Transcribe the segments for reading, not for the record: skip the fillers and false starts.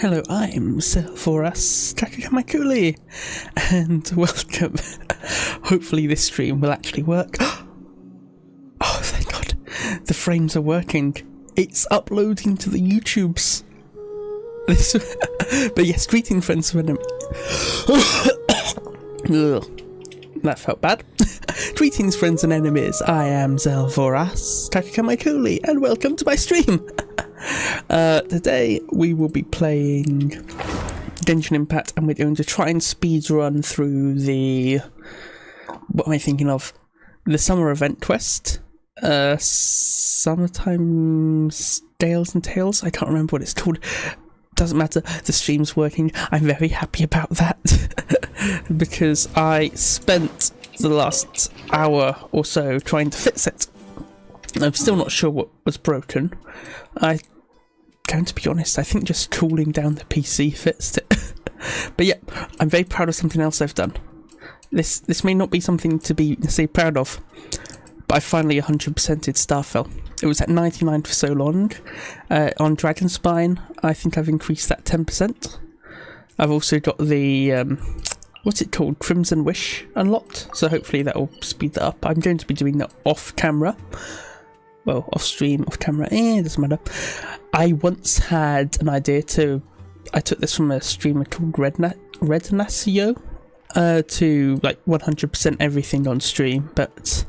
Hello, I'm envtubers, and welcome. Hopefully this stream will actually work. Oh, thank God. The frames are working. It's uploading to the YouTubes. But yes, greetings friends of enemy. That felt bad. Greetings friends and enemies, I am envtubers, and welcome to my stream. Today we will be playing Genshin and we're going to try and speed run through the, what am I thinking of? The summer event quest. Summertime Tales and Tales? I can't remember what it's called. Doesn't matter, the stream's working. I'm very happy about that because I spent the last hour or so trying to fix it. I'm still not sure what was broken. I'm going to be honest, I think just cooling down the PC fixed it. But yeah, I'm very proud of something else I've done. This may not be something to be necessarily proud of, but I finally 100%ed Starfell. It was at 99 for so long. On Dragonspine, I think I've increased that 10%. I've also got the, what's it called? Crimson Wish unlocked, so hopefully that will speed that up. I'm going to be doing that off camera. Well, off stream, off camera, it doesn't matter. I once had an idea to, I took this from a streamer called Rednacio, to like 100% everything on stream, but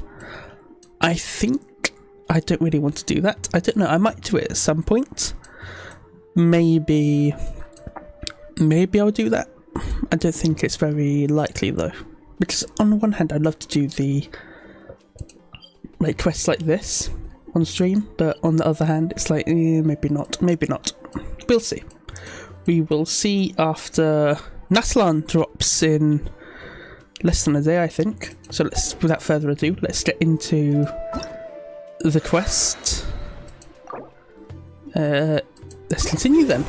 I think I don't really want to do that. I don't know, I might do it at some point. Maybe I'll do that. I don't think it's very likely though, because on the one hand I'd love to do the like quests like this on stream, but on the other hand it's like maybe not. We'll see. We will see after Naslan drops in less than a day, I think. So let's, without further ado, let's get into the quest. Let's continue then.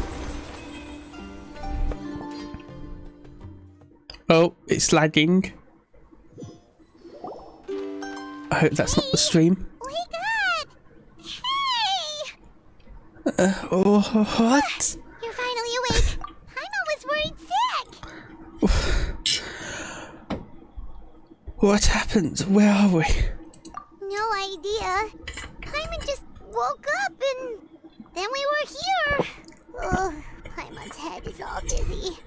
Oh, it's lagging. I hope that's not the stream. What? You're finally awake. Paimon was worried sick. What happened? Where are we? No idea. Paimon just woke up and then we were here. Oh, Paimon's head is all dizzy.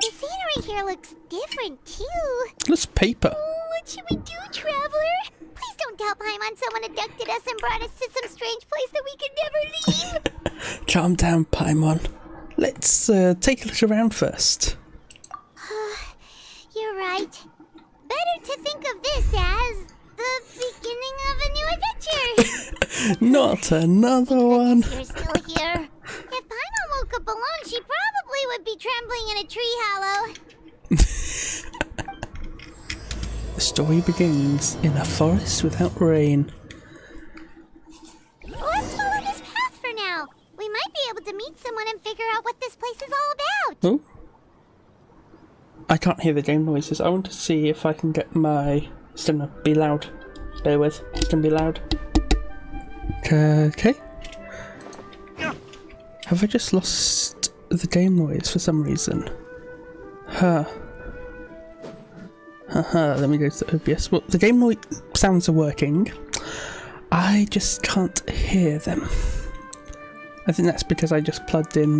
The scenery here looks different too. Looks paper. Oh, what should we do, traveler? Please don't tell Paimon someone abducted us and brought us to some strange place that we could never leave. Calm down, Paimon. Let's take a look around first. You're right. Better to think of this as the beginning of a new adventure. Not another one. You're still here. If Paimon woke up alone, she probably would be trembling in a tree hollow. The story begins in a forest without rain. Let's follow this path for now. We might be able to meet someone and figure out what this place is all about. Oh. I can't hear the game noises. I want to see if I can get my... It's gonna be loud. Bear with. It's gonna be loud. Okay. Have I just lost the game noise for some reason? Let me go to the OBS. Well, the game noise sounds are working. I just can't hear them. I think that's because I just plugged in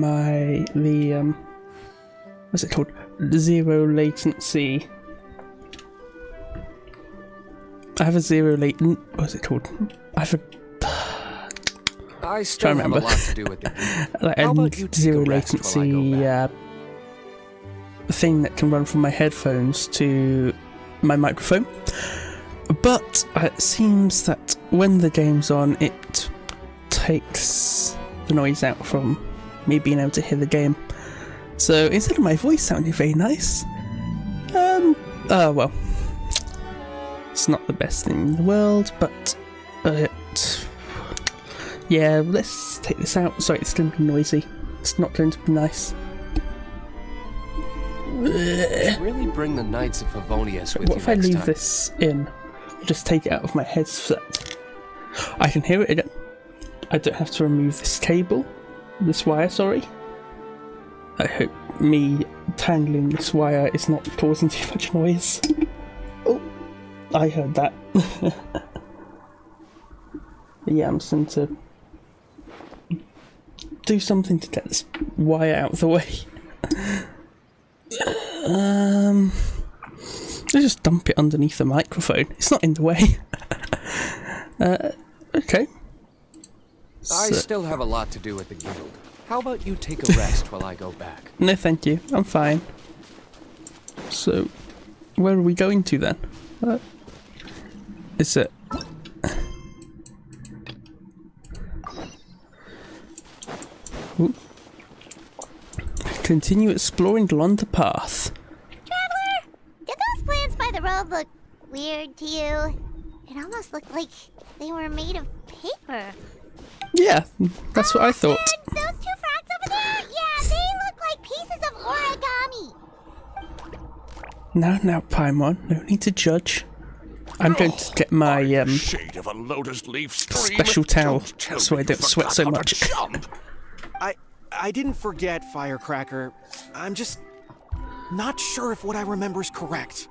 what's it called? Zero latency. I have a zero latent. What's it called? I still have a lot to do with it. Like a zero latency thing that can run from my headphones to my microphone. But it seems that when the game's on, it takes the noise out from me being able to hear the game. So instead of my voice sounding very nice, well, it's not the best thing in the world, but yeah, let's take this out. Sorry, it's going to be noisy. It's not going to be nice. Really bring the Knights of Favonius with you next time. What if I leave this in? Just take it out of my headset. I can hear it again. I don't have to remove this cable. This wire, sorry. I hope me tangling this wire is not causing too much noise. Oh, I heard that. Yeah, I'm just going to do something to get this wire out of the way. Let's just dump it underneath the microphone. It's not in the way. Okay. I still have a lot to do at the guild. How about you take a rest while I go back? No, thank you. I'm fine. So, where are we going to then? Is it? Ooh. Continue exploring along the path. Traveler, did those plants by the road look weird to you? It almost looked like they were made of paper. Yeah, that's what I thought. And those two frogs over there? Yeah, they look like pieces of origami. Now, Paimon, no need to judge. I'm going to get my shade of a lotus leaf stream. special towel Don't tell so me I don't you sweat forgot so how to much. jump. I didn't forget, Firecracker. I'm just not sure if what I remember is correct.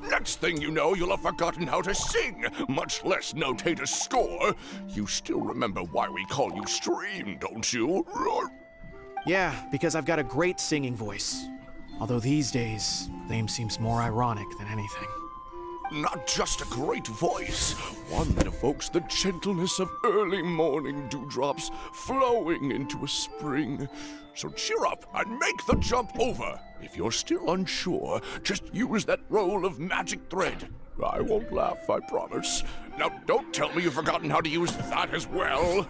Next thing you know, you'll have forgotten how to sing, much less notate a score. You still remember why we call you Stream, don't you? Yeah, because I've got a great singing voice. Although these days, name seems more ironic than anything. Not just a great voice, one that evokes the gentleness of early morning dewdrops flowing into a spring. So cheer up and make the jump over. If you're still unsure, just use that roll of magic thread. I won't laugh, I promise. Now don't tell me you've forgotten how to use that as well.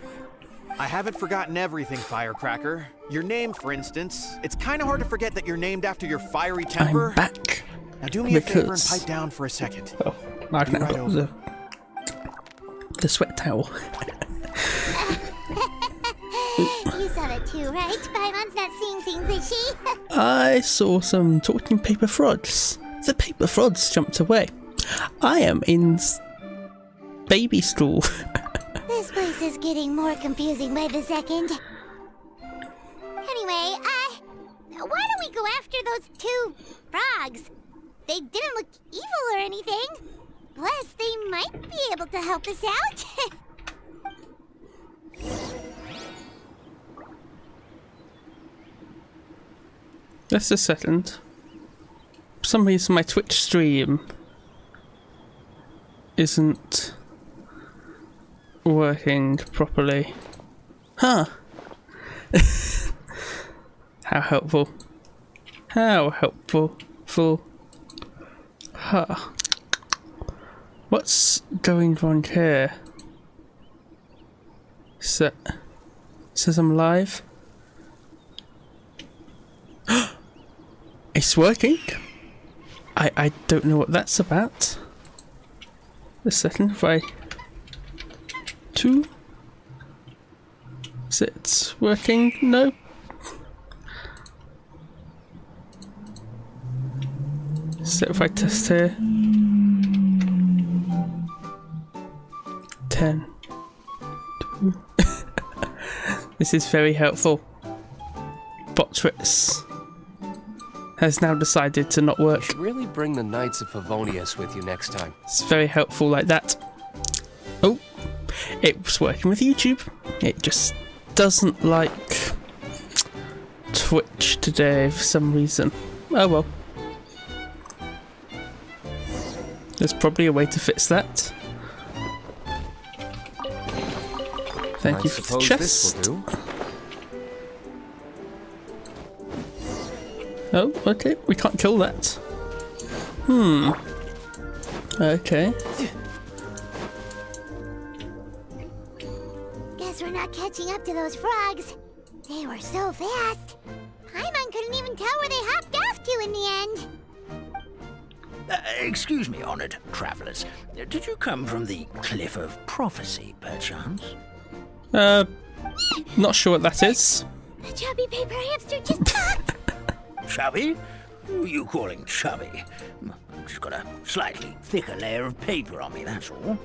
I haven't forgotten everything, Firecracker. Your name, for instance. It's kind of hard to forget that you're named after your fiery temper. I'm back. Now do me a favor and because- pipe down for a second. Oh, I've now right got over. the sweat towel. You saw it too, right? Paimon's not seeing things, is she? I saw some talking paper frogs. The paper frogs jumped away. I am in baby stool. This place is getting more confusing by the second. Anyway, why don't we go after those two frogs? They didn't look evil or anything. Plus, they might be able to help us out. Just a second. For some reason my Twitch stream isn't working properly. Huh. How helpful. How helpful. Huh. What's going on here? Says I'm live. It's working. I don't know what that's about. A second, if I... Two? Is it working? No. So if I test here. 10. 2. This is very helpful. Botrix has now decided to not You work. should really bring the Knights of Favonius with you next time. It's very helpful like that. Oh, it was working with YouTube. It just doesn't like Twitch today for some reason. Oh well. There's probably a way to fix that. Thank you for the suppose chest. this will do. Oh, okay, we can't kill that. Okay. Guess we're not catching up to those frogs. They were so fast. Paimon couldn't even tell where they hopped off to in the end. Excuse me, honored travelers. Did you come from the Cliff of Prophecy, perchance? Not sure what that is. The chubby paper hamster just popped. Chubby? Who are you calling chubby? I've just got a slightly thicker layer of paper on me, that's all.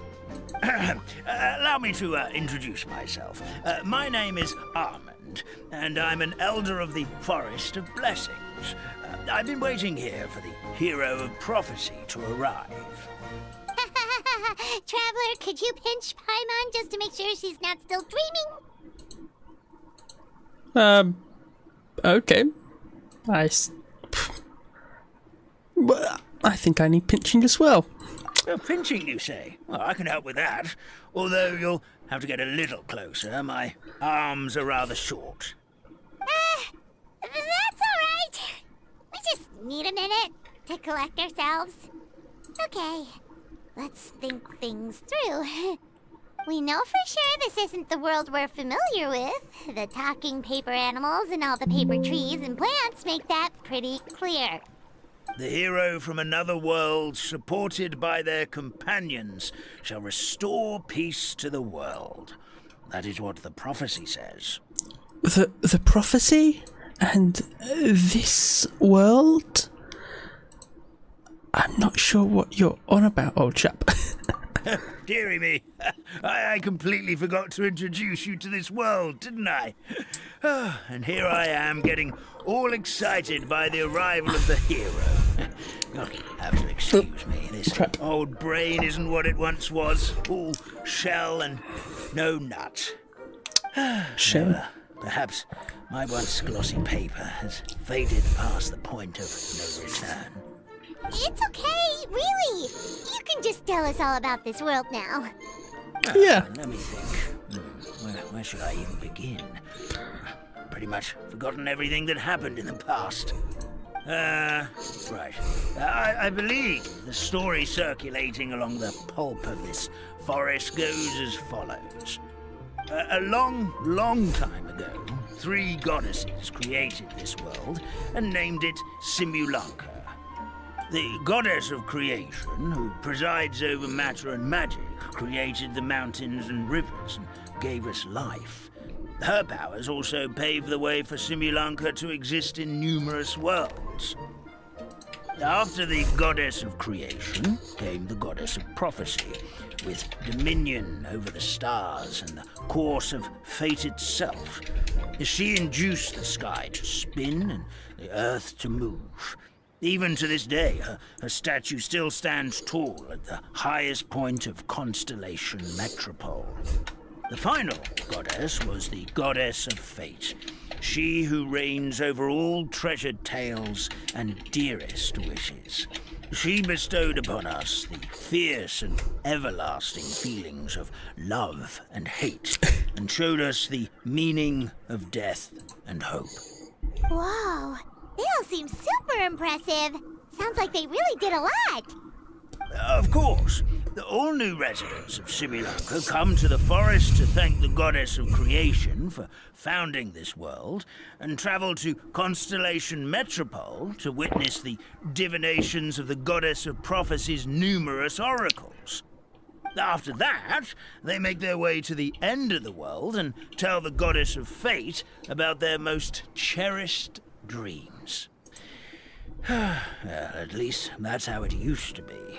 Allow me to introduce myself. My name is Armand, friend, and I'm an elder of the Forest of Blessings. I've been waiting here for the hero of prophecy to arrive. Traveler, could you pinch Paimon just to make sure she's not still dreaming? Okay. Well, I think I need pinching as well. Pinching, you say? Well, I can help with that. Although you'll have to get a little closer. My arms are rather short. That's alright. We just need a minute to collect ourselves. Okay, let's think things through. We know for sure this isn't the world we're familiar with. The talking paper animals and all the paper trees and plants make that pretty clear. The hero from another world, supported by their companions, shall restore peace to the world. That is what the prophecy says. The prophecy? And this world? I'm not sure what you're on about, old chap. Dearie me, I completely forgot to introduce you to this world, didn't I? And here I am, getting all excited by the arrival of the hero. You'll have to excuse me, this old brain isn't what it once was. All shell and no nut. Shell? Perhaps my once glossy paper has faded past the point of no return. It's okay, really. You can just tell us all about this world now. Yeah. Let me think. Where should I even begin? Pretty much forgotten everything that happened in the past. Right. I believe the story circulating along the pulp of this forest goes as follows. A long time ago, 3 goddesses created this world and named it Simulanka. The goddess of creation, who presides over matter and magic, created the mountains and rivers and gave us life. Her powers also paved the way for Simulanka to exist in numerous worlds. After the goddess of creation came the goddess of prophecy, with dominion over the stars and the course of fate itself. She induced the sky to spin and the earth to move. Even to this day, her statue still stands tall at the highest point of Constellation Metropole. The final goddess was the goddess of fate, she who reigns over all treasured tales and dearest wishes. She bestowed upon us the fierce and everlasting feelings of love and hate, and showed us the meaning of death and hope. Whoa, they all seem super impressive. Sounds like they really did a lot. Of course, all new residents of Simulanka come to the forest to thank the goddess of creation for founding this world, and travel to Constellation Metropole to witness the divinations of the goddess of prophecy's numerous oracles. After that, they make their way to the end of the world and tell the goddess of fate about their most cherished dreams. Well, at least that's how it used to be.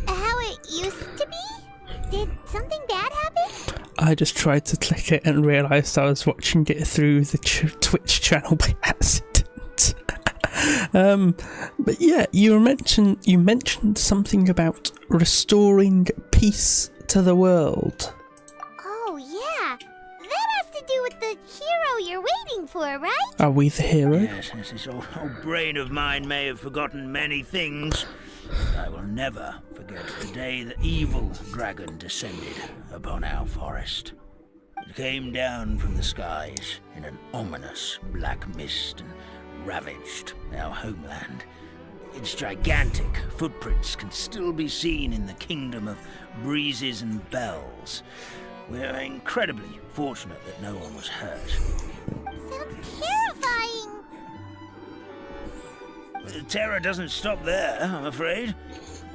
How it used to be? Did something bad happen? I just tried to click it and realised I was watching it through the Twitch channel by accident. But yeah, you mentioned something about restoring peace to the world. Oh yeah, that has to do with the hero you're waiting for, right? Are we the hero? Yes, this old brain of mine may have forgotten many things. I will never forget the day the evil dragon descended upon our forest. It came down from the skies in an ominous black mist and ravaged our homeland. Its gigantic footprints can still be seen in the kingdom of breezes and bells. We're incredibly fortunate that no one was hurt. Sounds terrifying. The terror doesn't stop there, I'm afraid.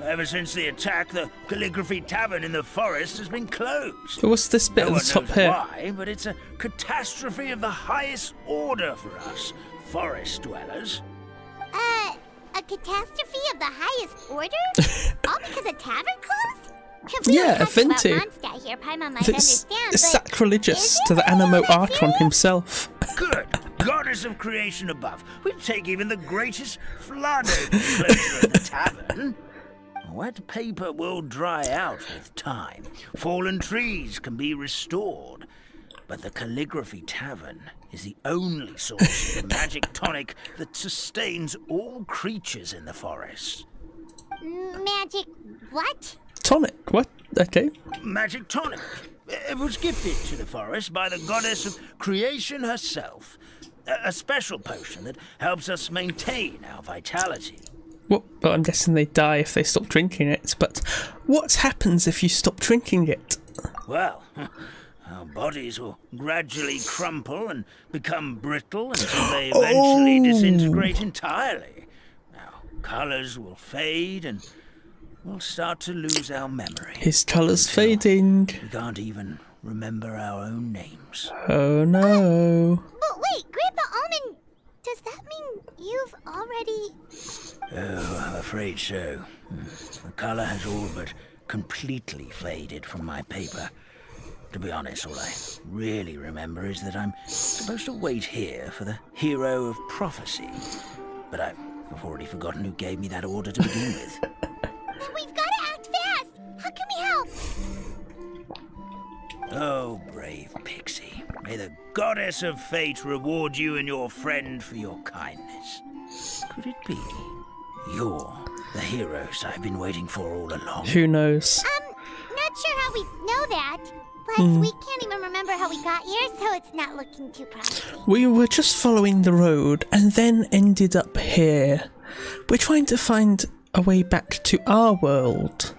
Ever since the attack, the Calligraphy Tavern in the forest has been closed. What's this bit No at the one top knows here? why, but it's a catastrophe of the highest order for us, forest dwellers. A catastrophe of the highest order? All because a tavern closed? If we Yeah, don't talk about Ventu. Mondstadt here, Paimon might It's understand, but sacrilegious is to the it really Animo all that Archon serious? himself. Good. Goddess of creation above. We'd take even the greatest flood over the closure of the tavern. Wet paper will dry out with time. Fallen trees can be restored. But the Calligraphy Tavern is the only source of the magic tonic that sustains all creatures in the forest. Magic what? Tonic, what? Okay. Magic tonic. It was gifted to the forest by the goddess of creation herself. A special potion that helps us maintain our vitality. Well, I'm guessing they die if they stop drinking it, but what happens if you stop drinking it? Well, our bodies will gradually crumple and become brittle until they eventually disintegrate entirely. Our colours will fade and we'll start to lose our memory. His colour's fading. We can't even remember our own names. Oh no. But wait, Grandpa Almond, does that mean you've already... Oh, I'm afraid so. The colour has all but completely faded from my paper. To be honest, all I really remember is that I'm supposed to wait here for the hero of prophecy. But I've already forgotten who gave me that order to begin with. We've got to act fast! How can we help? Oh, brave Pixie. May the goddess of fate reward you and your friend for your kindness. Could it be you're the heroes I've been waiting for all along? Who knows? Not sure how we know that. Plus, we can't even remember how we got here, so it's not looking too promising. We were just following the road and then ended up here. We're trying to find a way back to our world.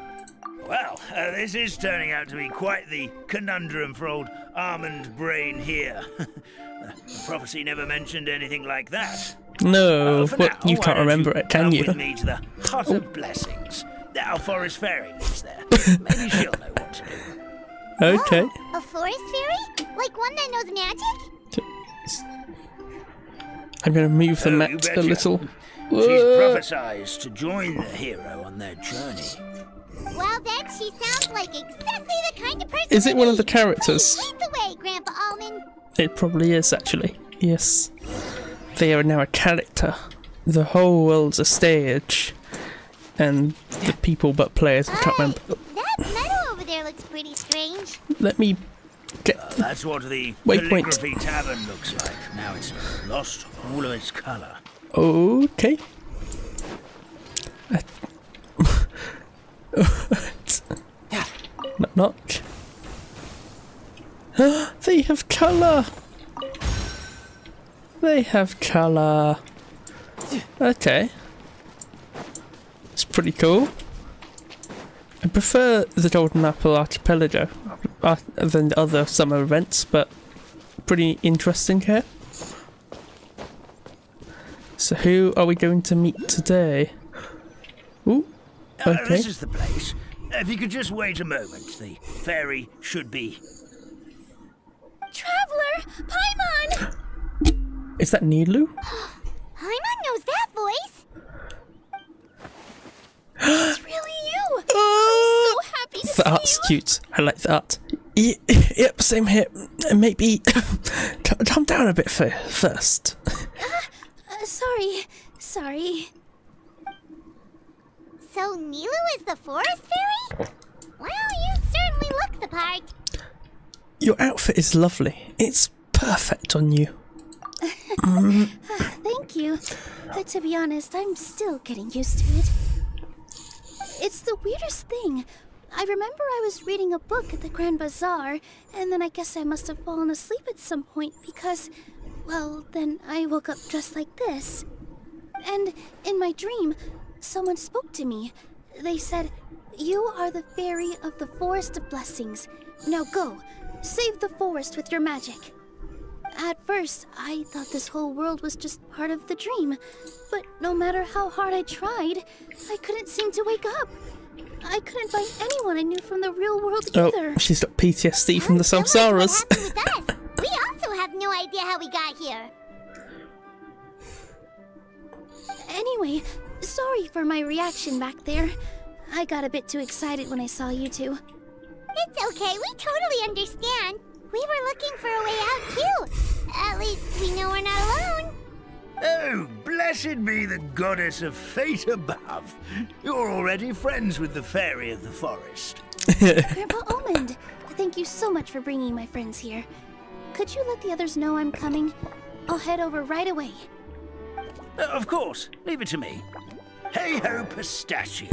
Well, this is turning out to be quite the conundrum for old Almond Brain here. The prophecy never mentioned anything like that. No, For well, now, you why can't don't remember it, can come you? with me to the Pot of Blessings. Our forest fairy lives there. Maybe she'll know what to do. Okay. A forest fairy? Like one that knows magic? I'm going to move the Oh, you mat a betcha. little. She's Whoa. prophesized to join the hero on their journey. Well, then she sounds like exactly the kind of person Is it we one of the need. characters? Please lead the way, Grandpa Almond. It probably is, actually. Yes. They are now a character. The whole world's a stage. And the people but players, I can't remember. That meadow over there looks pretty strange. Let me get... That's what the Wait. Calligraphy Tavern looks like. Now it's lost all of its colour. Okay. Knock knock. They have colour! They have colour. Okay. It's pretty cool. I prefer the Golden Apple Archipelago than the other summer events, but pretty interesting here. So who are we going to meet today? Ooh, okay. This is the place. If you could just wait a moment, the fairy should be... Traveler! Paimon! Is that Nilu? Paimon knows that voice. It's really you. I'm so happy to The see art's you. cute. I like the art. Yep, same here. Maybe calm down a bit first. Sorry. So Nilu is the forest fairy? Well, you certainly look the part. Your outfit is lovely. It's perfect on you. Thank you. But to be honest, I'm still getting used to it. It's the weirdest thing. I remember I was reading a book at the Grand Bazaar, and then I guess I must have fallen asleep at some point because, well, then I woke up dressed like this. And in my dream, someone spoke to me. They said, "You are the fairy of the Forest of Blessings. Now go, save the forest with your magic." At first, I thought this whole world was just part of the dream, but no matter how hard I tried, I couldn't seem to wake up. I couldn't find anyone I knew from the real world either. Oh, she's got PTSD from the Similar to samsaras. what happened with us. We also have no idea how we got here. Anyway, sorry for my reaction back there. I got a bit too excited when I saw you two. It's okay, we totally understand. We were looking for a way out too. At least we know we're not alone. Oh, blessed be the goddess of fate above. You're already friends with the fairy of the forest. Grandpa Almond, thank you so much for bringing my friends here. Could you let the others know I'm coming? I'll head over right away. Of course, leave it to me. Hey ho, pistachio.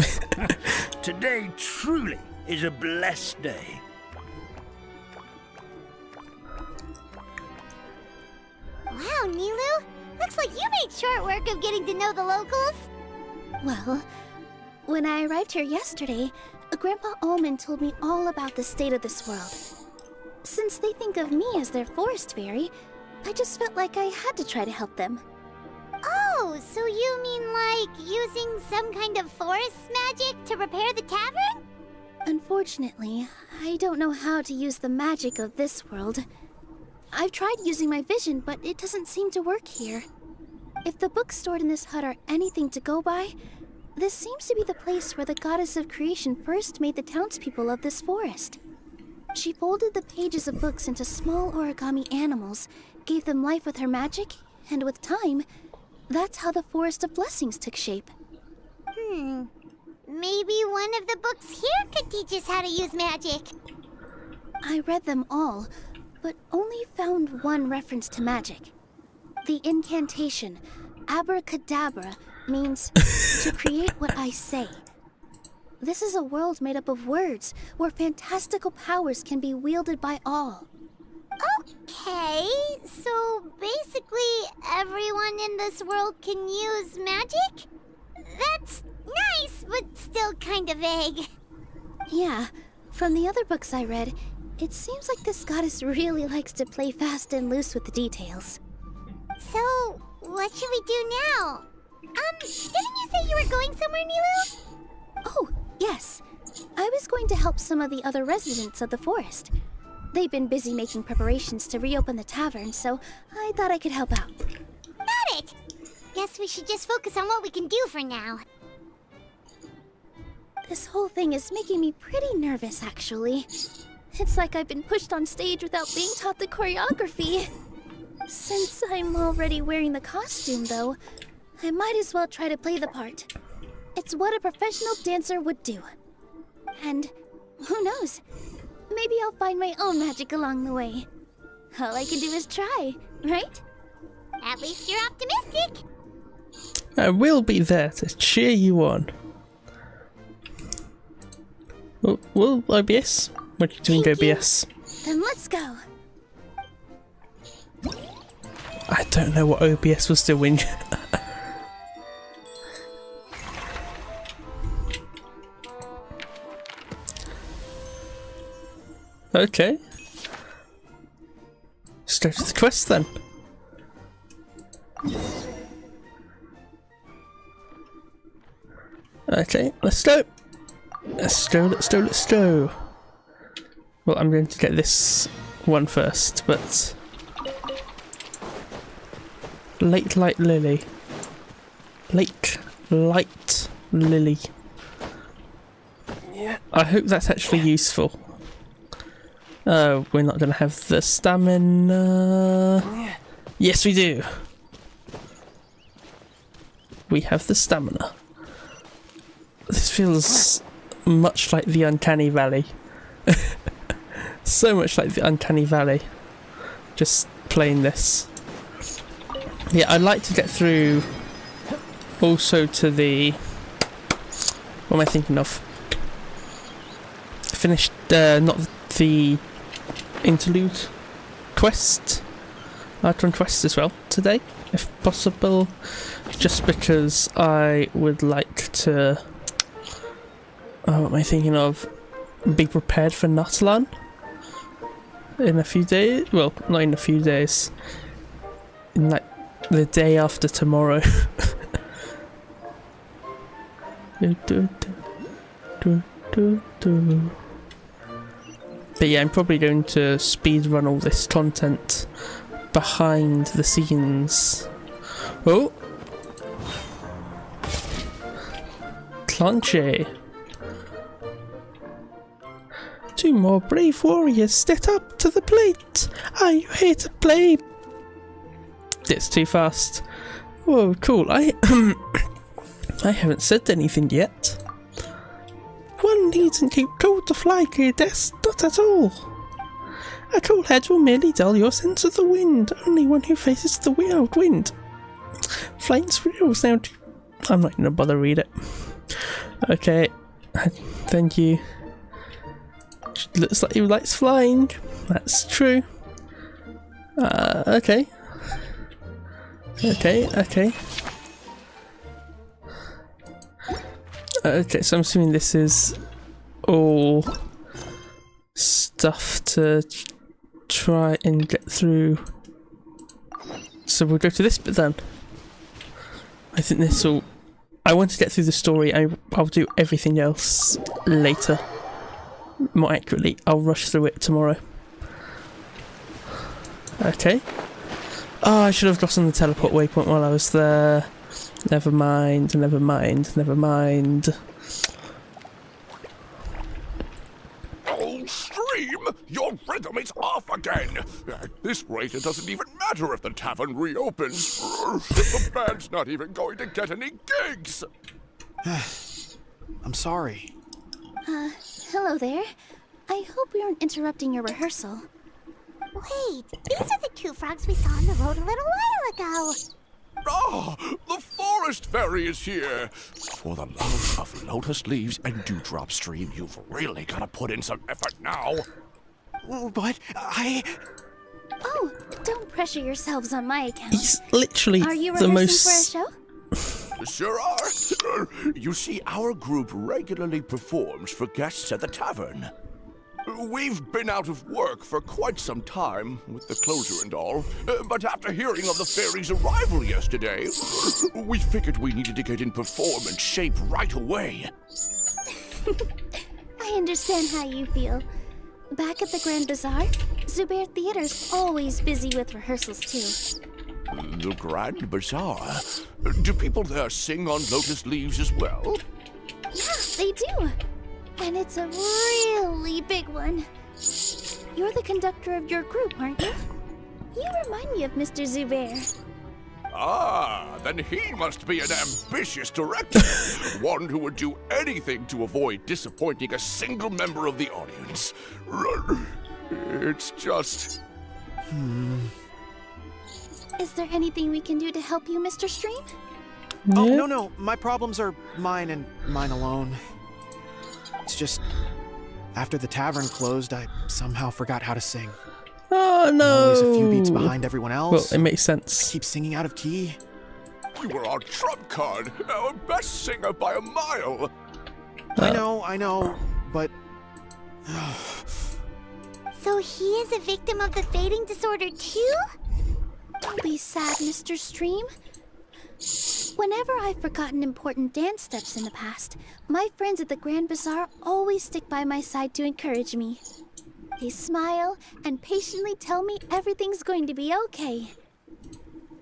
Today truly is a blessed day. Wow, Nilu. Looks like you made short work of getting to know the locals. Well, when I arrived here yesterday, Grandpa Almond told me all about the state of this world. Since they think of me as their forest fairy, I just felt like I had to try to help them. Oh, so you mean like using some kind of forest magic to repair the tavern? Unfortunately, I don't know how to use the magic of this world. I've tried using my vision, but it doesn't seem to work here. If the books stored in this hut are anything to go by, this seems to be the place where the goddess of creation first made the townspeople of this forest. She folded the pages of books into small origami animals, gave them life with her magic, and with time, that's how the Forest of Blessings took shape. Maybe one of the books here could teach us how to use magic. I read them all, but only found one reference to magic. The incantation, abracadabra, means to create what I say. This is a world made up of words, where fantastical powers can be wielded by all. Okay, so basically everyone in this world can use magic? That's nice, but still kind of vague. Yeah, from the other books I read, it seems like this goddess really likes to play fast and loose with the details. So, what should we do now? Didn't you say you were going somewhere, Nilu? Oh, yes. I was going to help some of the other residents of the forest. They've been busy making preparations to reopen the tavern, so I thought I could help out. Got it! Guess we should just focus on what we can do for now. This whole thing is making me pretty nervous, actually. It's like I've been pushed on stage without being taught the choreography. Since I'm already wearing the costume, though, I might as well try to play the part. It's what a professional dancer would do. And who knows? Maybe I'll find my own magic along the way. All I can do is try, right? At least you're optimistic. I will be there to cheer you on. Well, OBS? What are you doing, Thank you. OBS? Then let's go. I don't know what OBS was doing. Okay. Let's go to the quest then. Okay, let's go. Let's go, let's go, let's go. Well, I'm going to get this one first, but... Lake Light Lily. Lake Light Lily. Yeah. I hope that's actually useful. Oh, we're not going to have the stamina. Yes, we do. We have the stamina. This feels much like the Uncanny Valley. So much like the Uncanny Valley. Just playing this. Yeah, I'd like to get through also to the... What am I thinking of? Finished, not the interlude quest. Icon quest as well today, if possible. Just because I would like to... what am I thinking of? Be prepared for Natalan in a few days. Well, not in a few days. In like the day after tomorrow. But yeah, I'm probably going to speedrun all this content behind the scenes. Oh! Clanche! 2 more brave warriors step up to the plate. Are you here to play? It's too fast. Whoa, cool. I haven't said anything yet. One needn't keep cold to fly, Kudes, not at all. A cool head will merely dull your sense of the wind. Only one who faces the wind. Flying's rules now. I'm not going to bother read it. Okay, thank you. Looks like he likes flying. That's true. Okay. Okay, so I'm assuming this is all stuff to try and get through. So we'll go to this bit then. I think this will... I want to get through the story. I'll do everything else later. More accurately, I'll rush through it tomorrow. Okay. Oh, I should have gotten the teleport waypoint while I was there. Never mind. Oh, Stream! Your rhythm is off again! At this rate, it doesn't even matter if the tavern reopens. The band's not even going to get any gigs! I'm sorry. Hello there. I hope we aren't interrupting your rehearsal. Wait, these are the 2 frogs we saw on the road a little while ago. Ah, the forest fairy is here! For the love of lotus leaves and dewdrop, Stream, you've really got to put in some effort now. But Oh, don't pressure yourselves on my account. He's literally Are you the rehearsing most... for a show? Sure are. You see, our group regularly performs for guests at the tavern. We've been out of work for quite some time, with the closure and all, but after hearing of the fairy's arrival yesterday, we figured we needed to get in performance shape right away. I understand how you feel. Back at the Grand Bazaar, Zubair Theater's always busy with rehearsals too. The Grand Bazaar? Do people there sing on lotus leaves as well? Yeah, they do. And it's a really big one. You're the conductor of your group, aren't you? You remind me of Mr. Zubair. Ah, then he must be an ambitious director. One who would do anything to avoid disappointing a single member of the audience. It's just... Is there anything we can do to help you, Mr. Stream? Oh, Yeah. no. My problems are mine and mine alone. It's just... After the tavern closed, I somehow forgot how to sing. Oh I'm no! always a few beats behind everyone else. Well, it makes sense. Keep singing out of key. You were our trump card, our best singer by a mile. I know, but... So he is a victim of the fading disorder too? Don't be sad, Mr. Stream. Whenever I've forgotten important dance steps in the past, my friends at the Grand Bazaar always stick by my side to encourage me. They smile and patiently tell me everything's going to be okay.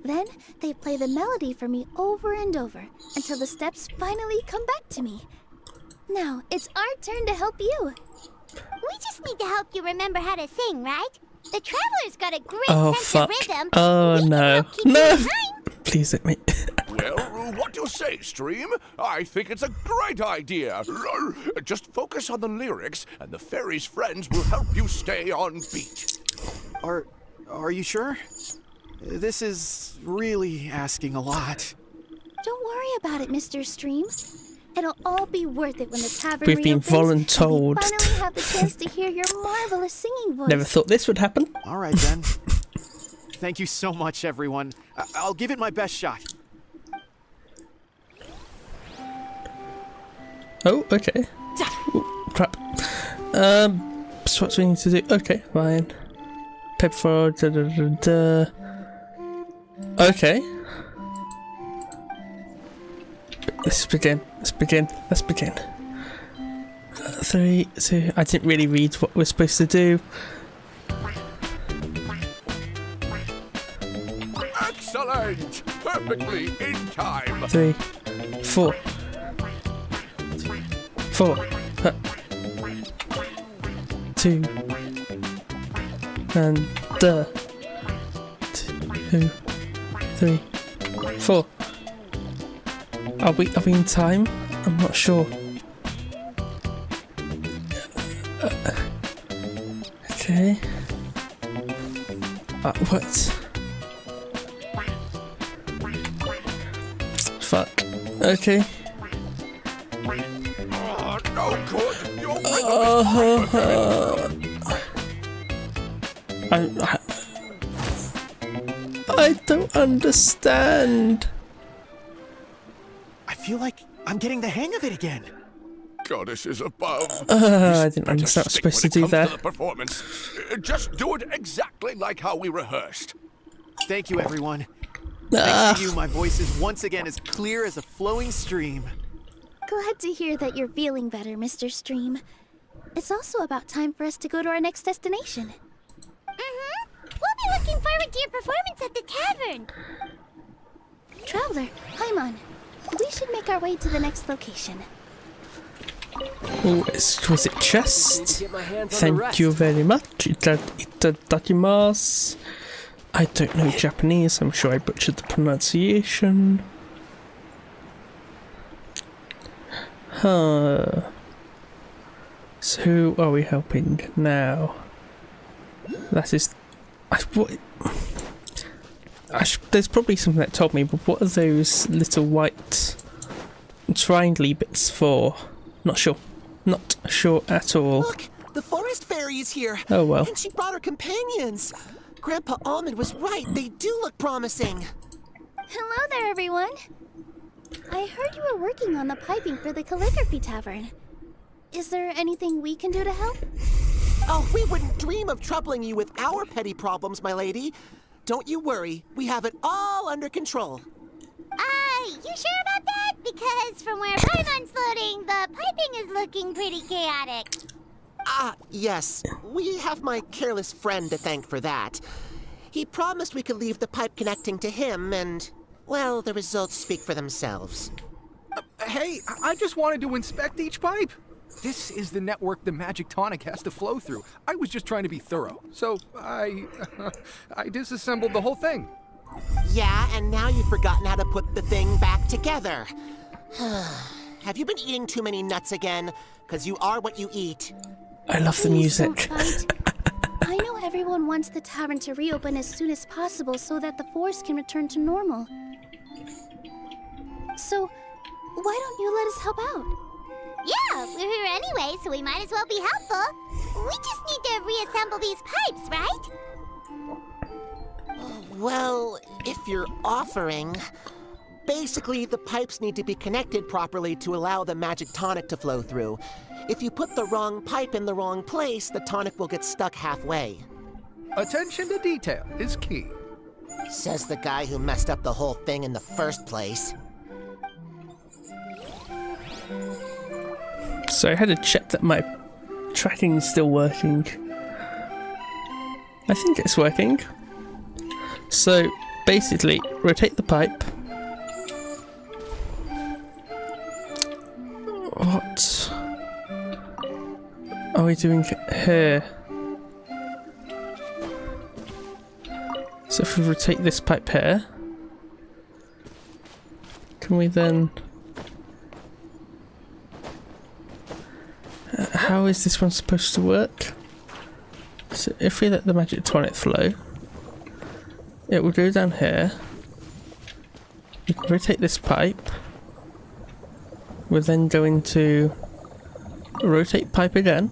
Then they play the melody for me over and over until the steps finally come back to me. Now it's our turn to help you. We just need to help you remember how to sing, right? The Traveler's got a great Oh sense fuck! of rhythm. Oh We can no! help keep you No! in time. Please let me. Well, what do you say, Stream? I think it's a great idea. Just focus on the lyrics, and the fairy's friends will help you stay on beat. Are you sure? This is really asking a lot. Don't worry about it, Mr. Stream. It'll all be worth it when the tavern We've been reopens and we voluntold. finally have the chance to hear your marvelous singing voice. Never thought this would happen. All right, then. Thank you so much, everyone. I'll give it my best shot. Oh, okay. Ooh, crap. So what do we need to do? Okay, fine. Paper for Okay. Let's begin. 3, 2. I didn't really read what we're supposed to do. Excellent! Perfectly in time. 3, 4. 4. 2 and 2, 3, 4. Are we in time? I'm not sure. Okay. What? Fuck. Okay. Oh, no good. You're I don't understand. I feel like I'm getting the hang of it again. Goddesses above. I didn't understand what I was supposed to do there. The performance. Just do it exactly like how we rehearsed. Thank you, everyone. Thanks to you, my voice is once again as clear as a flowing stream. Glad to hear that you're feeling better, Mr. Stream. It's also about time for us to go to our next destination. We'll be looking forward to your performance at the tavern. Traveler, Paimon, we should make our way to the next location. Oh, was it chest? Thank you very much. Itadakimasu. I don't know Japanese. I'm sure I butchered the pronunciation. Huh. So who are we helping now? That is... there's probably something that told me, but what are those little white triangle bits for? Not sure. Not sure at all. Look, the forest fairy is here. Oh well. And she brought her companions. Grandpa Almond was right. They do look promising. Hello there, everyone. I heard you were working on the piping for the calligraphy tavern. Is there anything we can do to help? Oh, we wouldn't dream of troubling you with our petty problems, my lady. Don't you worry. We have it all under control. You sure about that? Because from where Paimon's floating, the piping is looking pretty chaotic. Ah, yes. We have my careless friend to thank for that. He promised we could leave the pipe connecting to him, and, well, the results speak for themselves. Hey, I just wanted to inspect each pipe. This is the network the magic tonic has to flow through. I was just trying to be thorough, so I disassembled the whole thing. Yeah, and now you've forgotten how to put the thing back together. Have you been eating too many nuts again? 'Cause you are what you eat. I love the Please music. don't fight. I know everyone wants the tavern to reopen as soon as possible so that the forest can return to normal. So, why don't you let us help out? Yeah, we're here anyway, so we might as well be helpful. We just need to reassemble these pipes, right? Well, if you're offering... Basically, the pipes need to be connected properly to allow the magic tonic to flow through. If you put the wrong pipe in the wrong place, the tonic will get stuck halfway. Attention to detail is key. Says the guy who messed up the whole thing in the first place. So I had to check that my tracking is still working. I think it's working. So basically, rotate the pipe. What are we doing here? So if we rotate this pipe here, can we then... how is this one supposed to work? So if we let the magic tonic flow, it will go down here. We can rotate this pipe. We're then going to rotate pipe again.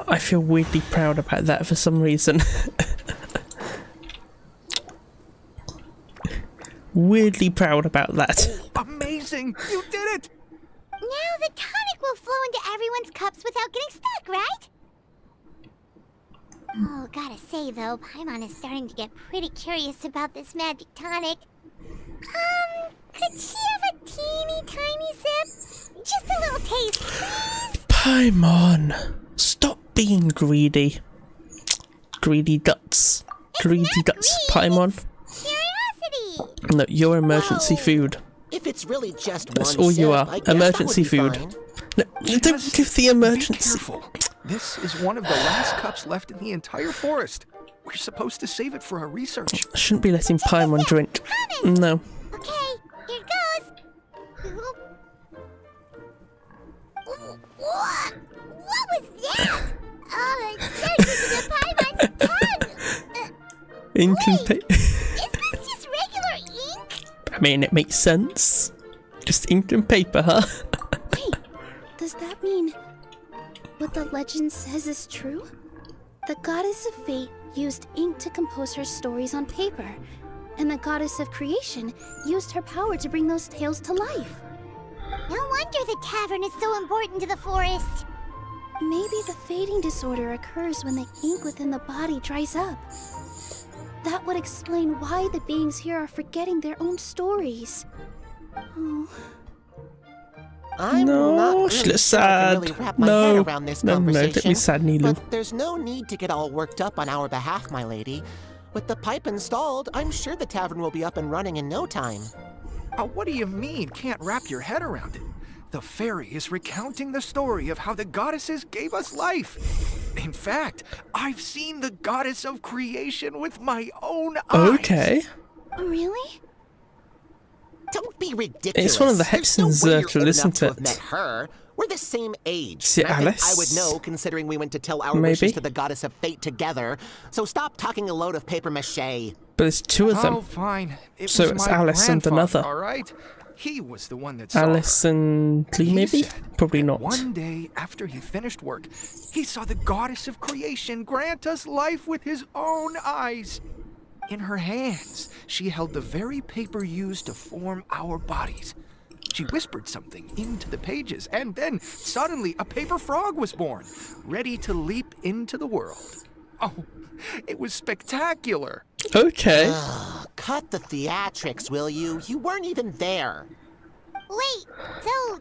I feel weirdly proud about that for some reason. Weirdly proud about that. Amazing! You did it! Now the tonic will flow into everyone's cups without getting stuck, right? Oh, gotta say though, Paimon is starting to get pretty curious about this magic tonic. Could she have a teeny tiny sip? Just a little taste, please? Paimon, stop being greedy. Greedy guts. Greedy guts, Paimon. Curiosity! No, you're emergency Whoa. food. If it's really just That's one all you sip, are. I guess Emergency that would food. be fine. No, don't give the emergency. Be careful. This is one of the last cups left in the entire forest. We're supposed to save it for our research. I shouldn't be letting Paimon drink. No. Okay, here goes. What was that? Oh, it started with the Paimon's tongue. Ink and Wait, paper. is this just regular ink? I mean, it makes sense. Just ink and paper, huh? Wait, does that mean what the legend says is true? The goddess of fate used ink to compose her stories on paper, and the goddess of creation used her power to bring those tales to life. No wonder the tavern is so important to the forest. Maybe the fading disorder occurs when the ink within the body dries up. That would explain why the beings here are forgetting their own stories. Oh. I'm No, not really she sure looks I can sad. really wrap my No. head around this No, conversation. don't be sad, Nilu. But there's no need to get all worked up on our behalf, my lady. With the pipe installed, I'm sure the tavern will be up and running in no time. What do you mean, can't wrap your head around it? The fairy is recounting the story of how the goddesses gave us life. In fact, I've seen the goddess of creation with my own eyes. Okay. Really? Don't be ridiculous. It's one of the There's no Hexens way you're to old listen enough to have it. met her. We're the same age. See, and I think Alice? I would know, considering we went to tell our Maybe. wishes to the goddess of fate together. So stop talking a load of paper mache. But there's two of them. Oh, fine. It So was it's my Alice and grandfather, another. all right? He was the one that saw Alice her. and Lee, He maybe? said Probably that not. One day after he finished work, he saw the goddess of creation grant us life with his own eyes. In her hands, she held the very paper used to form our bodies. She whispered something into the pages, and then suddenly a paper frog was born, ready to leap into the world. Oh, it was spectacular. Okay. Cut the theatrics, will you? You weren't even there. Wait, so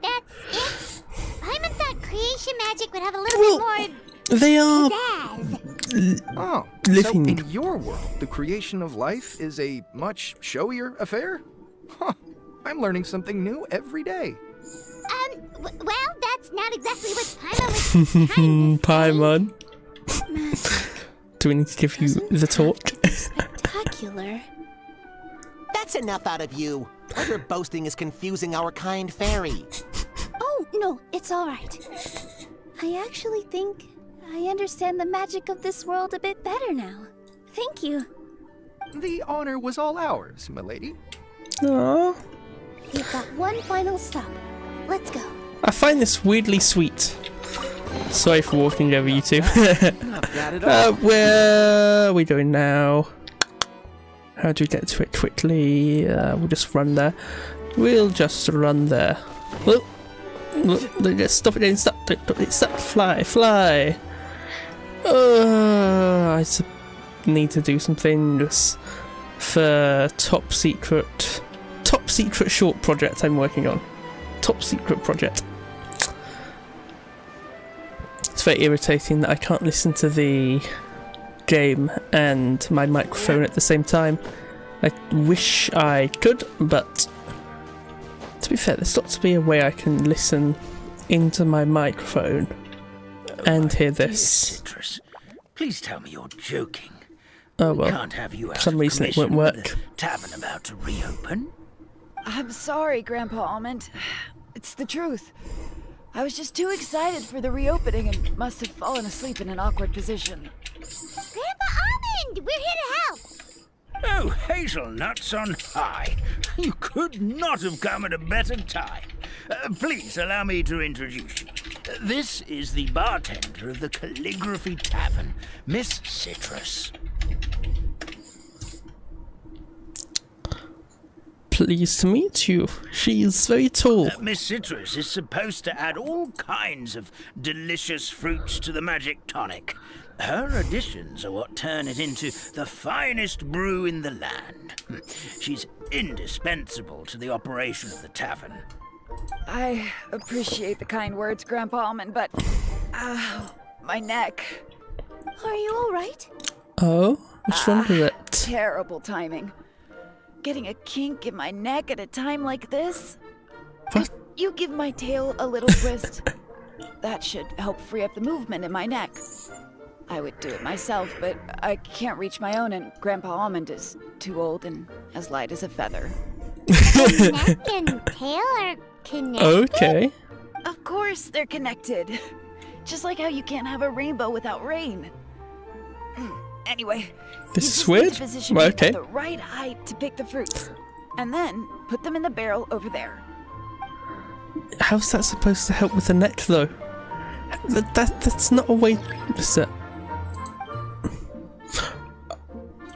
that's it? Paimon thought creation magic would have a little bit more They are pizzazz. Oh, living. so in your world, the creation of life is a much showier affair? Huh, I'm learning something new every day. Well, that's not exactly what Paimon was trying to say. Paimon. Magic. Do we need to give you Doesn't the have talk? to be spectacular. That's enough out of you. What you're boasting is confusing our kind fairy. Oh, no, it's all right. I actually think I understand the magic of this world a bit better now. Thank you. The honor was all ours, milady. Aww. We've got one final stop. Let's go. I find this weirdly sweet. Sorry for walking over you two. Not bad at all. Where are we doing now? How do we get to it quickly? We'll just run there. We'll just run there. Look, look, stop it! Stop it! Stop! Fly! Fly! I need to do some things for top secret short project I'm working on. Top secret project. It's very irritating that I can't listen to the game and my microphone at the same time. I wish I could, but to be fair, there's got to be a way I can listen into my microphone and hear Dear this. Citrus, please tell me you're joking. Oh We well, can't have you out for some of reason it won't commission with work. the tavern about to reopen. I'm sorry, Grandpa Almond. It's the truth. I was just too excited for the reopening and must have fallen asleep in an awkward position. Grandpa Almond, we're here to help. Oh, hazelnuts on high. You could not have come at a better time. Please allow me to introduce you. This is the bartender of the Calligraphy Tavern, Miss Citrus. Pleased to meet you. She's very tall. Miss Citrus is supposed to add all kinds of delicious fruits to the magic tonic. Her additions are what turn it into the finest brew in the land. She's indispensable to the operation of the tavern. I appreciate the kind words, Grandpa Almond, but... my neck. Are you all right? Oh, what's wrong with it? Terrible timing. Getting a kink in my neck at a time like this? What? you give my tail a little twist? That should help free up the movement in my neck. I would do it myself, but I can't reach my own, and Grandpa Almond is too old and as light as a feather. Neck and tail are connected? Okay. Of course they're connected. Just like how you can't have a rainbow without rain. Anyway, This you is just weird. need to position Well, me okay. at the right height to pick the fruits, and then put them in the barrel over there. How's that supposed to help with the neck, though? That's not a way. Is it?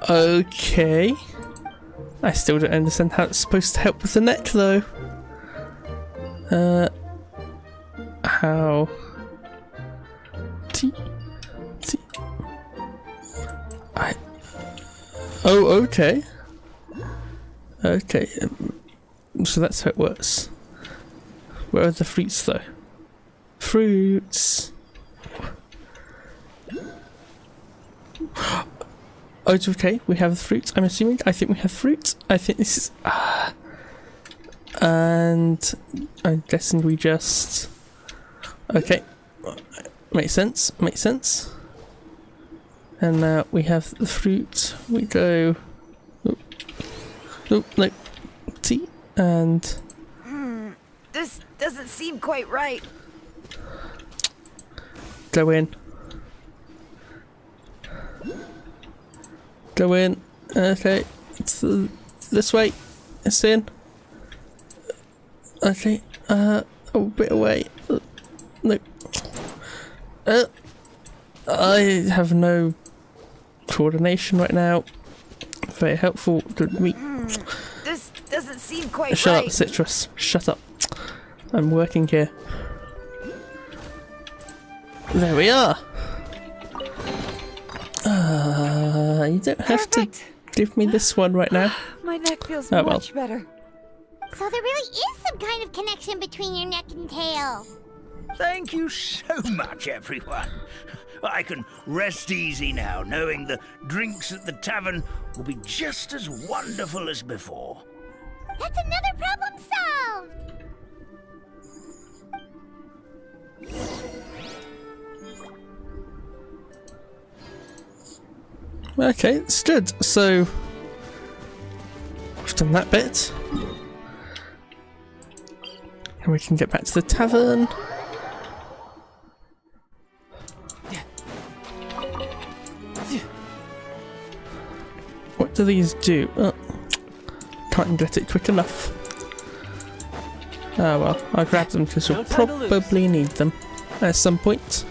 Okay. I still don't understand how it's supposed to help with the neck, though. How? Oh, okay. Okay. So that's how it works. Where are the fruits, though? Fruits. Oh, it's okay. We have fruit. I'm assuming. I think we have fruit. I think this is. And I'm guessing we just. Okay. Makes sense. Makes sense. And now we have the fruit. We go. Oh, no. Tea. And. This doesn't seem quite right. Go in. Go in. Okay. It's this way. It's in. Okay. A bit away. No. I have no coordination right now. Very helpful. Good meet. This doesn't seem quite Shut right. up, Citrus. Shut up. I'm working here. There we are. You don't have to give me this one right now. My neck feels Oh, much better. So there really is some kind of connection between your neck and tail. Thank you so much, everyone. I can rest easy now, knowing the drinks at the tavern will be just as wonderful as before. That's another problem solved! Okay, it's good. So we've done that bit. And we can get back to the tavern. What do these do? Can't get it quick enough. Oh well, I'll grab them because we'll probably need them at some point.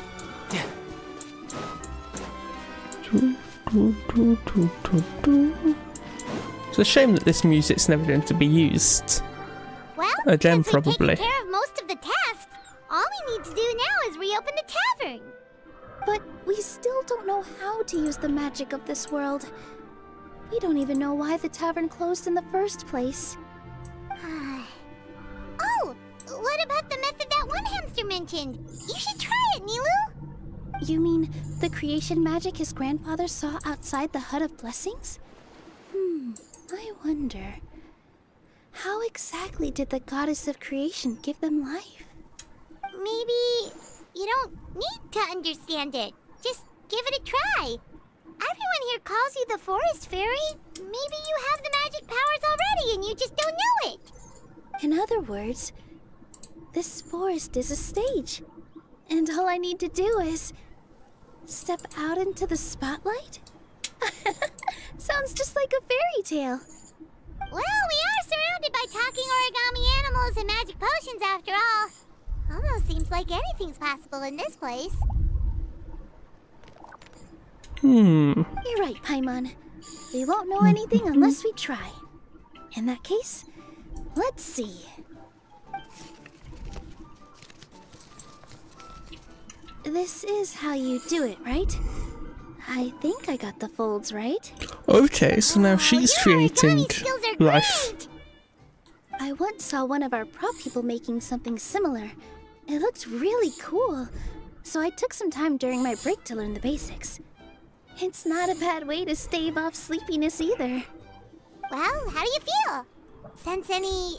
It's a shame that this music's never going to be used. Well, Again, since we've probably. taken care of most of the tasks, all we need to do now is reopen the tavern. But we still don't know how to use the magic of this world. We don't even know why the tavern closed in the first place. Oh, what about the method that one hamster mentioned? You should try it, Nilu. You mean the creation magic his grandfather saw outside the Hut of Blessings? I wonder. How exactly did the goddess of creation give them life? Maybe you don't need to understand it. Just give it a try. Everyone here calls you the Forest Fairy. Maybe you have the magic powers already and you just don't know it. In other words, this forest is a stage. And all I need to do is step out into the spotlight? Sounds just like a fairy tale. Well, we are surrounded by talking origami animals and magic potions after all. Almost seems like anything's possible in this place. You're right, Paimon. We won't know anything unless we try. In that case, let's see. This is how you do it, right? I think I got the folds right. Okay, so now she's creating origami skills are life. great. I once saw one of our prop people making something similar. It looked really cool, so I took some time during my break to learn the basics. It's not a bad way to stave off sleepiness either. Well, how do you feel? Sense any,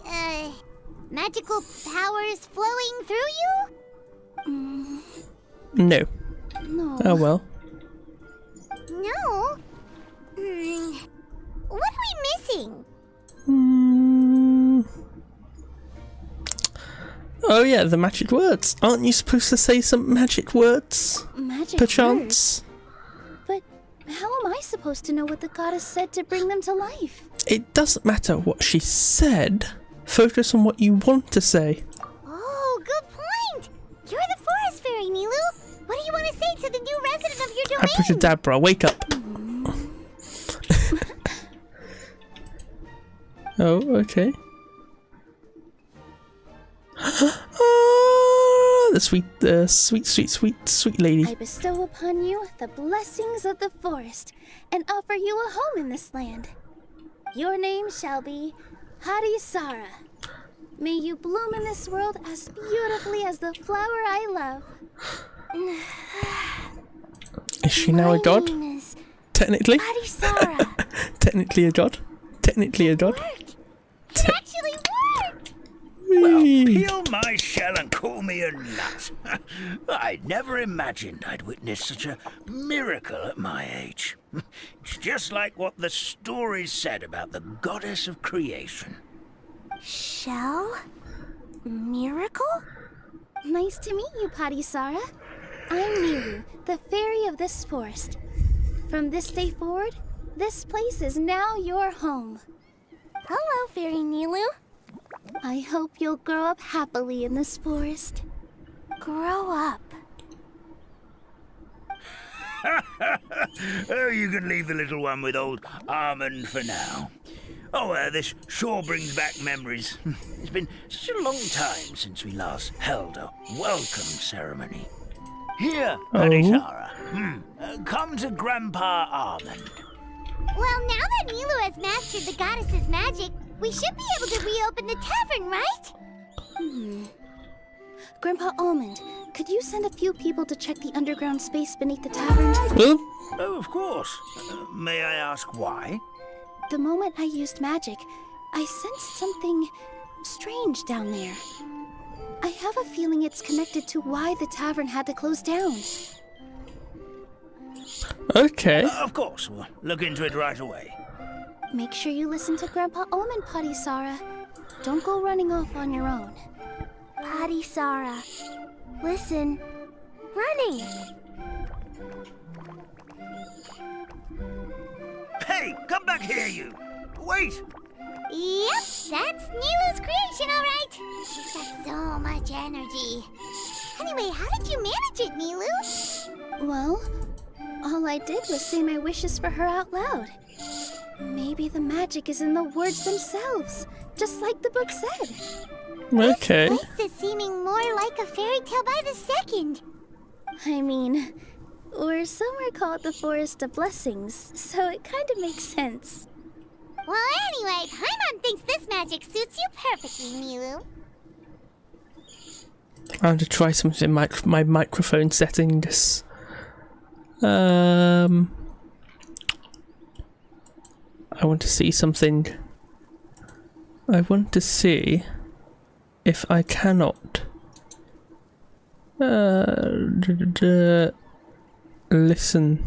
magical powers flowing through you? No. No. Oh well. No. What are we missing? Oh yeah, the magic words. Aren't you supposed to say some magic words? Magic Perchance? words? But how am I supposed to know what the goddess said to bring them to life? It doesn't matter what she said. Focus on what you want to say. Oh, good point. You're the forest fairy, Nilu. What do you want to say to the new resident of your domain? Abracadabra, wake up. Oh, okay. The sweet lady. I bestow upon you the blessings of the forest and offer you a home in this land. Your name shall be Hadisara. May you bloom in this world as beautifully as the flower I love. Is she now a god? My name is Technically? Hadisara. Technically a god? Technically a god? Worked. It actually worked. Well, Whee! peel my shell and call me a nut. I'd never imagined I'd witness such a miracle at my age. It's just like what the stories said about the goddess of creation. Shell? Miracle? Nice to meet you, Hadisara. I'm Nilu, the fairy of this forest. From this day forward, this place is now your home. Hello, Fairy Nilu. I hope you'll grow up happily in this forest. Grow up. Oh, you can leave the little one with old Armand for now. Oh, this sure brings back memories. It's been such a long time since we last held a welcome ceremony. Here, Hadisara. Come to Grandpa Armand. Well, now that Nilu has mastered the goddess's magic, we should be able to reopen the tavern, right? Grandpa Almond, could you send a few people to check the underground space beneath the tavern? Oh, of course. May I ask why? The moment I used magic, I sensed something strange down there. I have a feeling it's connected to why the tavern had to close down. Okay. Of course. We'll look into it right away. Make sure you listen to Grandpa Almond, Hadisara. Don't go running off on your own. Hadisara, listen. Running. Hey, come back here, you! Wait! Yep, that's Nilu's creation, all right. She's got so much energy. Anyway, how did you manage it, Nilu? Well, all I did was say my wishes for her out loud. Maybe the magic is in the words themselves, just like the book said. Okay. This place is seeming more like a fairy tale by the second. I mean, we're somewhere called the Forest of Blessings, so it kind of makes sense. Well, anyway, Paimon thinks this magic suits you perfectly, Nilu. I'm going to try something in my microphone settings. I want to see something. I want to see if I cannot listen.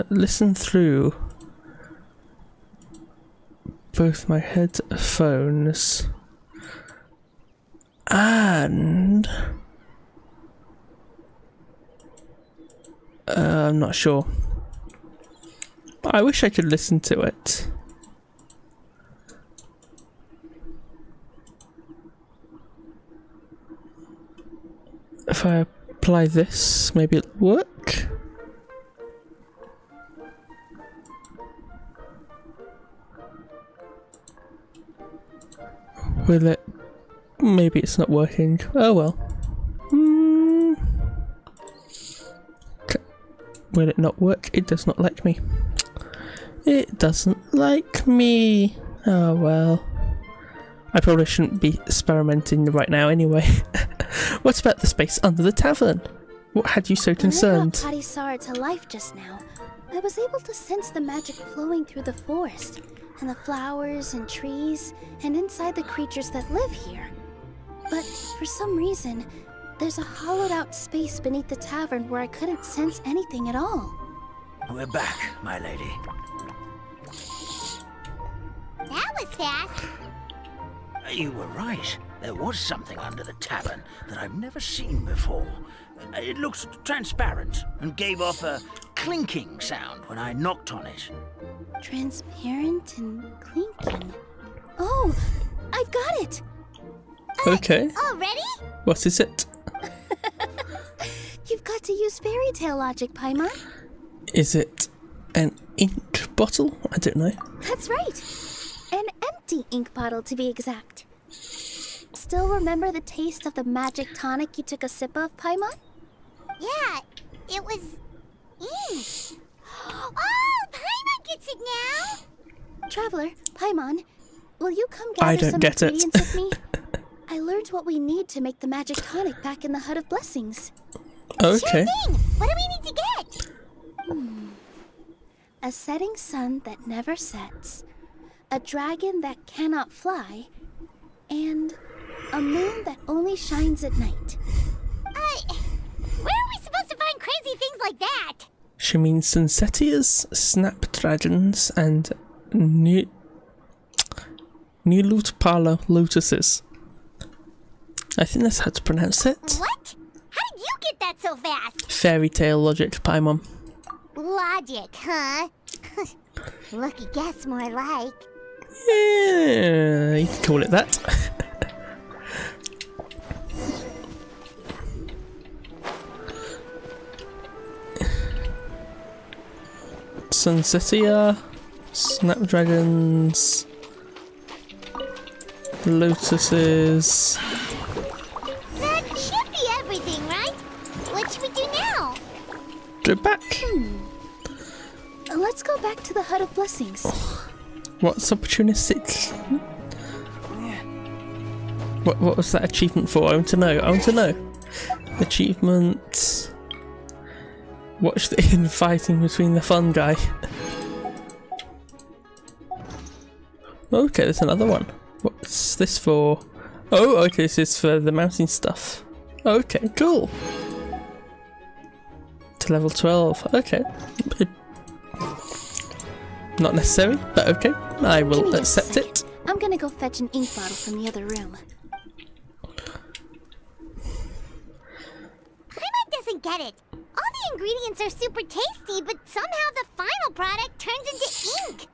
Listen through both my headphones and I'm not sure. I wish I could listen to it. If I apply this, maybe it'll work. Will it? Maybe it's not working. Oh well. Will it not work? It does not like me. It doesn't like me. Oh well. I probably shouldn't be experimenting right now anyway. What about the space under the tavern? What had you so When I concerned? brought Padisara to life just now, I was able to sense the magic flowing through the forest, and the flowers and trees, and inside the creatures that live here. But for some reason, there's a hollowed out space beneath the tavern where I couldn't sense anything at all. We're back, my lady. That was fast. You were right. There was something under the tavern that I've never seen before. It looked transparent and gave off a clinking sound when I knocked on it. Transparent and clinking. Oh, I've got it! Okay. Already? What is it? You've got to use fairy tale logic, Paimon. Is it an ink bottle? I don't know. That's right. An empty ink bottle, to be exact. Still remember the taste of the magic tonic you took a sip of, Paimon? Yeah, it was ink. Oh, Paimon gets it now. Traveler, Paimon, will you come I gather don't some get it. ingredients with me? I learned what we need to make the magic tonic back in the Hut of Blessings. Okay. Sure thing. What do we need to get? A setting sun that never sets, a dragon that cannot fly, and a moon that only shines at night. Where are we supposed to find crazy things like that? She means Sunsetias, Snapdragons, and Nilutpala lotuses. I think that's how to pronounce it. What? How did you get that so fast? Fairy tale logic, Paimon. Logic, huh? Lucky guess, more like. Yeah, you could call it that. Sunsetia, Snapdragons, Lotuses. That should be everything, right? What should we do now? Go back. Let's go back to the Hut of Blessings. What's opportunistic? What was that achievement for? I want to know. I want to know. Achievement. Watch the infighting between the fun guy. Okay, there's another one. What's this for? Oh, okay, this is for the mountain stuff. Okay, cool. To level 12. Okay. Not necessary, but okay. I Give will me just a accept second. it. I'm gonna go fetch an ink bottle from the other room. Paimon doesn't get it. All the ingredients are super tasty, but somehow the final product turns into ink.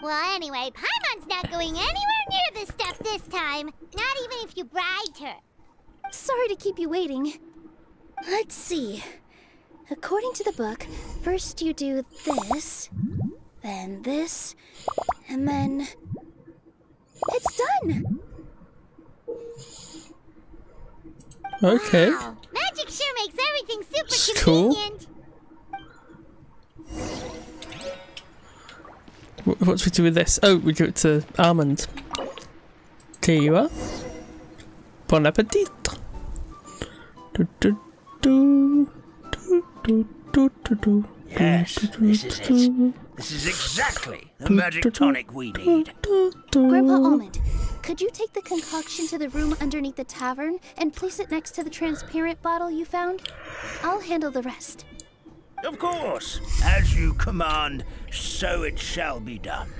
Well, anyway, Paimon's not going anywhere near this stuff this time. Not even if you bribed her. Sorry to keep you waiting. Let's see. According to the book, first you do this, then this, and then... It's done! Okay. Wow, magic sure makes everything super It's cool. convenient. What do we do with this? Oh, we give it to Almond. Here you are. Bon appetit. Do, do, do, do, do, do, do, do. Yes, this is it. This is exactly the magic tonic we need. Grandpa Almond, could you take the concoction to the room underneath the tavern and place it next to the transparent bottle you found? I'll handle the rest. Of course. As you command, so it shall be done.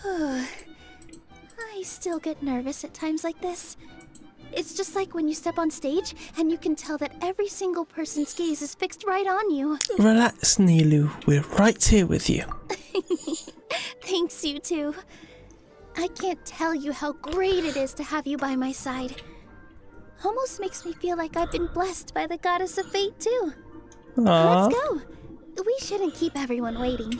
I still get nervous at times like this. It's just like when you step on stage and you can tell that every single person's gaze is fixed right on you. Relax, Nilu. We're right here with you. Thanks, you two. I can't tell you how great it is to have you by my side. Almost makes me feel like I've been blessed by the goddess of fate, too. Aww. Let's go. We shouldn't keep everyone waiting.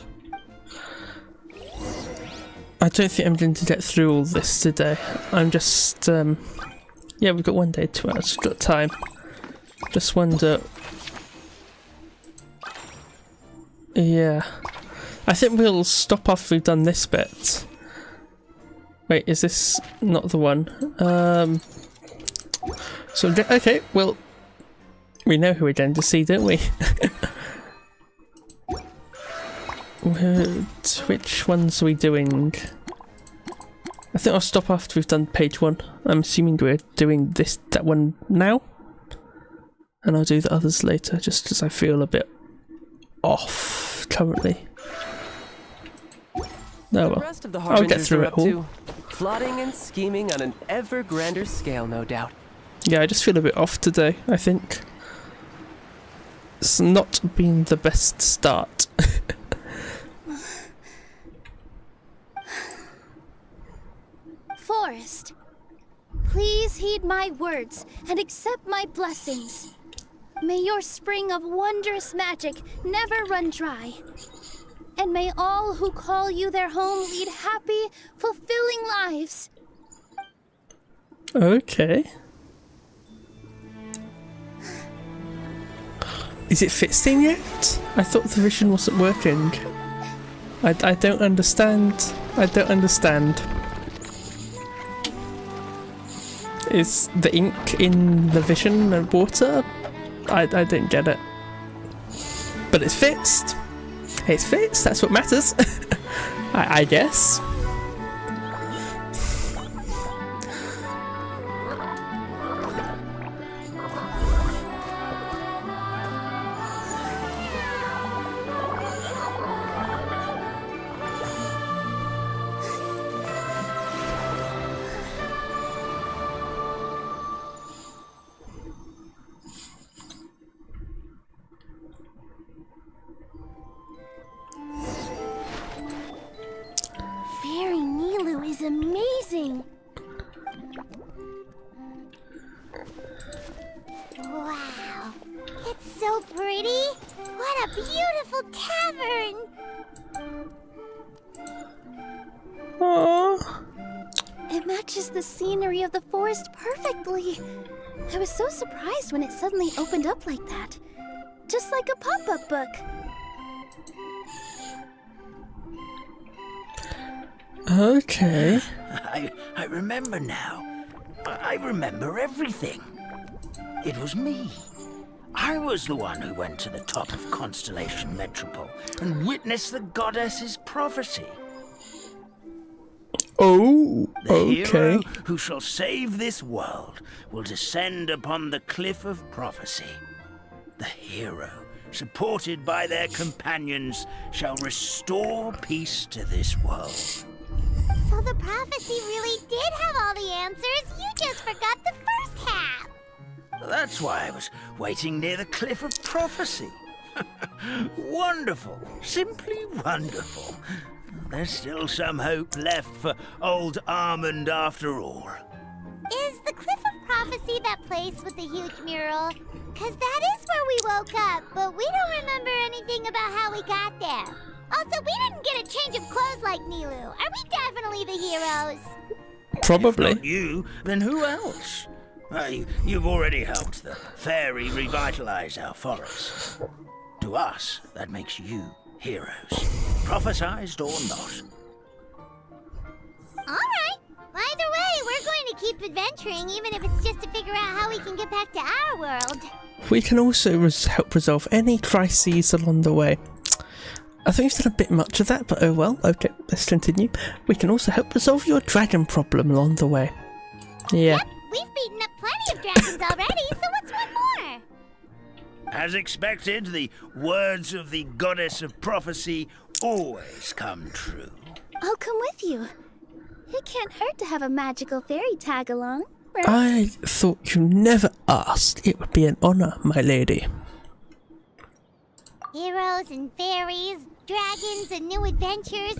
I don't think I'm going to get through all this today. I'm just, yeah, we've got 1 day, 2 hours, we've got time. Just wonder... Yeah. I think we'll stop after we've done this bit. Wait, is this not the one? So, okay, well... We know who we're going to see, don't we? Which ones are we doing? I think I'll stop after we've done page 1. I'm assuming we're doing that one now. And I'll do the others later, just because I feel a bit off currently. Oh well, rest of the I'll get Harbingers through are it up all. to plotting and scheming on an ever grander scale, no doubt. Yeah, I just feel a bit off today, I think. It's not been the best start. Forest, please heed my words and accept my blessings. May your spring of wondrous magic never run dry. And may all who call you their home lead happy, fulfilling lives. Okay. Is it fixing yet? I thought the vision wasn't working. I don't understand. I don't understand. Is the ink in the vision and water? I don't get it. But it's fixed. It's fixed, that's what matters. I guess. Fairy Nilu is amazing. Wow, it's so pretty. What a beautiful tavern. Aww. It matches the scenery of the forest perfectly. I was so surprised when it suddenly opened up like that. Just like a pop-up book. Okay. I remember now. I remember everything. It was me. I was the one who went to the top of Constellation Metropole and witnessed the goddess's prophecy. Oh, The okay. hero who shall save this world will descend upon the cliff of prophecy. The hero, supported by their companions, shall restore peace to this world. So the prophecy really did have all the answers. You just forgot the first half. That's why I was waiting near the cliff of prophecy. Wonderful, simply wonderful. There's still some hope left for old Armand after all. Is the Cliff of Prophecy that place with the huge mural? 'Cause that is where we woke up, but we don't remember anything about how we got there. Also, we didn't get a change of clothes like Nilu. Are we definitely the heroes? Probably. If not you, then who else? You've already helped the fairy revitalize our forest. To us, that makes you heroes, prophesized or not. All right. Either way, we're going to keep adventuring, even if it's just to figure out how we can get back to our world. We can also help resolve any crises along the way. I think we've done a bit much of that, but oh well. Okay, let's continue. We can also help resolve your dragon problem along the way. Yeah. Yep, we've beaten up plenty of dragons already, so what's one more? As expected, the words of the goddess of prophecy always come true. I'll come with you. It can't hurt to have a magical fairy tag along, right? I thought you never asked. It would be an honor, my lady. Heroes and fairies, dragons and new adventures.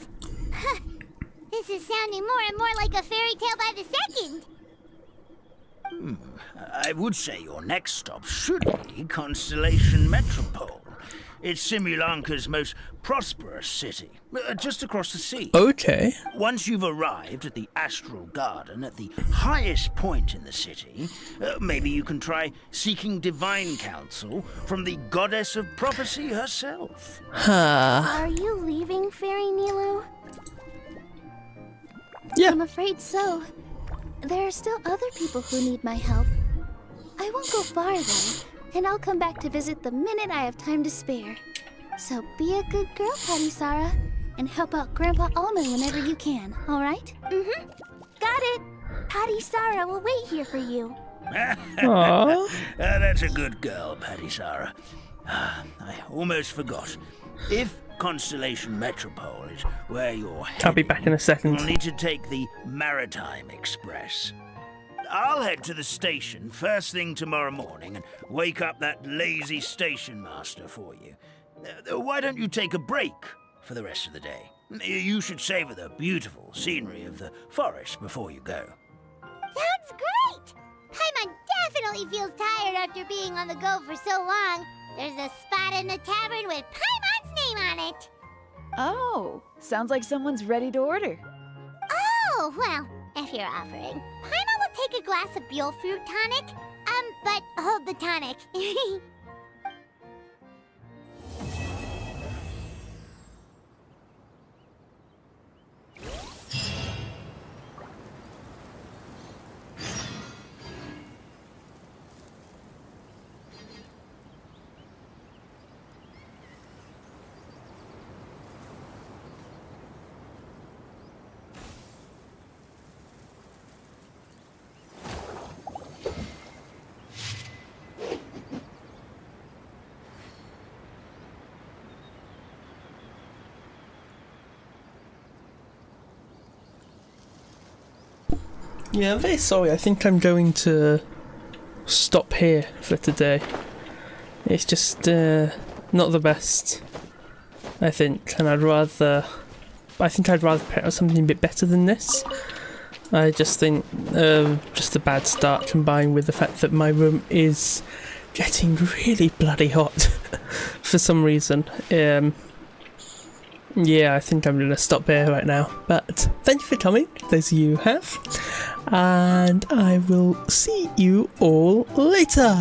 This is sounding more and more like a fairy tale by the second. I would say your next stop should be Constellation Metropole. It's Simulanka's most prosperous city, just across the sea. Okay. Once you've arrived at the Astral Garden at the highest point in the city, maybe you can try seeking divine counsel from the goddess of prophecy herself. Are you leaving, Fairy Nilu? Yeah. I'm afraid so. There are still other people who need my help. I won't go far, though, and I'll come back to visit the minute I have time to spare. So be a good girl, Patty Sarah, and help out Grandpa Almond whenever you can, alright? Mm-hmm. Got it. Patty Sarah will wait here for you. Aww. That's a good girl, Patty Sarah. I almost forgot. If Constellation Metropole is where you're heading, I'll be back in a second. you'll need to take the Maritime Express. I'll head to the station first thing tomorrow morning and wake up that lazy station master for you. Why don't you take a break for the rest of the day? You should savor the beautiful scenery of the forest before you go. Sounds great! Paimon definitely feels tired after being on the go for so long. There's a spot in the tavern with Paimon's name on it. Oh, sounds like someone's ready to order. Oh, well, if you're offering, Paimon will take a glass of Buell fruit tonic. But hold the tonic. Yeah, I'm very sorry. I think I'm going to stop here for today. It's just not the best, I think, and I'd rather pick out something a bit better than this. I just think just a bad start combined with the fact that my room is getting really bloody hot for some reason. Yeah, I think I'm going to stop here right now. But thank you for coming, those of you who have. And I will see you all later.